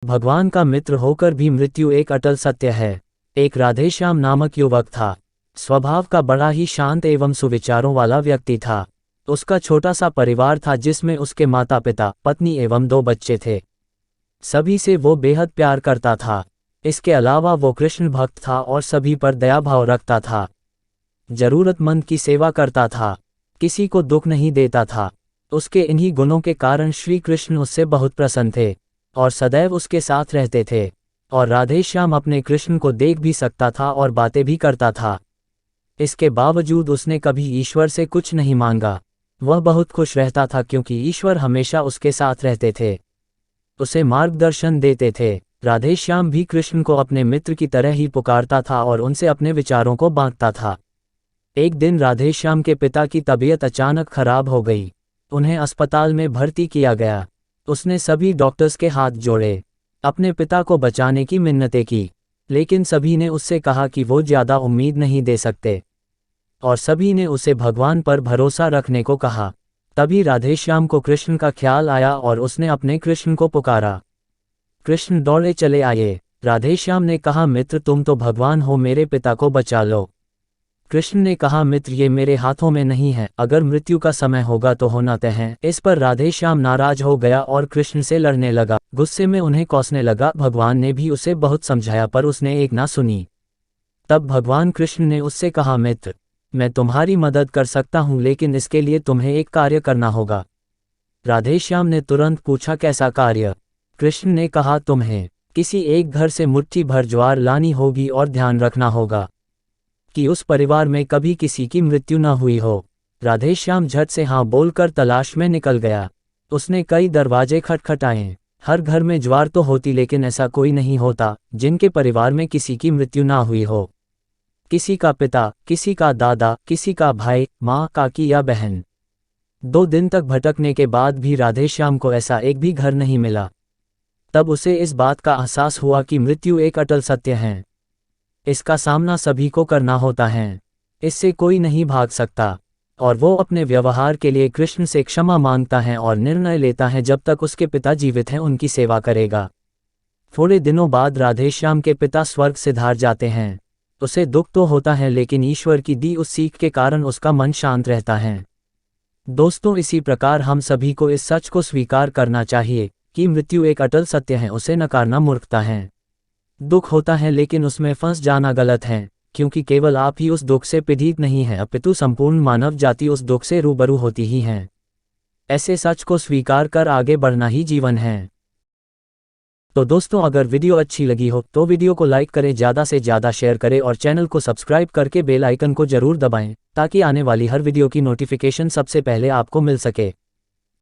भगवान का मित्र होकर भी मृत्यु एक अटल सत्य है। एक राधेश्याम नामक युवक था। स्वभाव का बड़ा ही शांत एवं सुविचारों वाला व्यक्ति था। उसका छोटा सा परिवार था जिसमें उसके माता पिता, पत्नी एवं 2 बच्चे थे। सभी से वो बेहद प्यार करता था। इसके अलावा वो कृष्ण भक्त था और सभी पर दया भाव रखता था। जरूरतमंद की सेवा करता था, किसी को दुख नहीं देता था। उसके इन्हीं गुणों के कारण श्री कृष्ण उससे बहुत प्रसन्न थे और सदैव उसके साथ रहते थे। और राधेश्याम अपने कृष्ण को देख भी सकता था और बातें भी करता था। इसके बावजूद उसने कभी ईश्वर से कुछ नहीं मांगा। वह बहुत खुश रहता था क्योंकि ईश्वर हमेशा उसके साथ रहते थे, उसे मार्गदर्शन देते थे। राधेश्याम भी कृष्ण को अपने मित्र की तरह ही पुकारता था और उनसे अपने विचारों को बांटता था। एक दिन राधेश्याम के पिता की तबीयत अचानक खराब हो गई। उन्हें अस्पताल में भर्ती किया गया। उसने सभी डॉक्टर्स के हाथ जोड़े, अपने पिता को बचाने की मिन्नतें की, लेकिन सभी ने उससे कहा कि वो ज़्यादा उम्मीद नहीं दे सकते और सभी ने उसे भगवान पर भरोसा रखने को कहा। तभी राधेश्याम को कृष्ण का ख्याल आया और उसने अपने कृष्ण को पुकारा। कृष्ण दौड़े चले आए। राधेश्याम ने कहा, मित्र तुम तो भगवान हो, मेरे पिता को बचा लो। कृष्ण ने कहा, मित्र ये मेरे हाथों में नहीं है, अगर मृत्यु का समय होगा तो होना तय है। इस पर राधेश्याम नाराज हो गया और कृष्ण से लड़ने लगा। गुस्से में उन्हें कोसने लगा। भगवान ने भी उसे बहुत समझाया पर उसने एक ना सुनी। तब भगवान कृष्ण ने उससे कहा, मित्र मैं तुम्हारी मदद कर सकता हूँ, लेकिन इसके लिए तुम्हें एक कार्य करना होगा। राधेश्याम ने तुरंत पूछा, कैसा कार्य? कृष्ण ने कहा, तुम्हें किसी एक घर से मुट्ठी भर ज्वार लानी होगी और ध्यान रखना होगा कि उस परिवार में कभी किसी की मृत्यु न हुई हो। राधेश्याम झट से हाँ बोलकर तलाश में निकल गया। उसने कई दरवाजे खटखटाए। हर घर में ज्वार तो होती, लेकिन ऐसा कोई नहीं होता जिनके परिवार में किसी की मृत्यु ना हुई हो। किसी का पिता, किसी का दादा, किसी का भाई, माँ, काकी या बहन। 2 दिन तक भटकने के बाद भी राधेश्याम को ऐसा एक भी घर नहीं मिला। तब उसे इस बात का एहसास हुआ कि मृत्यु एक अटल सत्य है। इसका सामना सभी को करना होता है, इससे कोई नहीं भाग सकता। और वो अपने व्यवहार के लिए कृष्ण से क्षमा मांगता है और निर्णय लेता है जब तक उसके पिता जीवित हैं उनकी सेवा करेगा। थोड़े दिनों बाद राधेश्याम के पिता स्वर्ग सिधार जाते हैं। उसे दुख तो होता है, लेकिन ईश्वर की दी उस सीख के कारण उसका मन शांत रहता है। दोस्तों, इसी प्रकार हम सभी को इस सच को स्वीकार करना चाहिए कि मृत्यु एक अटल सत्य है। उसे नकारना मूर्खता है। दुख होता है लेकिन उसमें फंस जाना गलत है, क्योंकि केवल आप ही उस दुख से पीड़ित नहीं हैं, अपितु संपूर्ण मानव जाति उस दुख से रूबरू होती ही है। ऐसे सच को स्वीकार कर आगे बढ़ना ही जीवन है। तो दोस्तों, अगर वीडियो अच्छी लगी हो तो वीडियो को लाइक करें, ज़्यादा से ज़्यादा शेयर करें और चैनल को सब्सक्राइब करके बेल आइकन को जरूर दबाएं ताकि आने वाली हर वीडियो की नोटिफिकेशन सबसे पहले आपको मिल सके।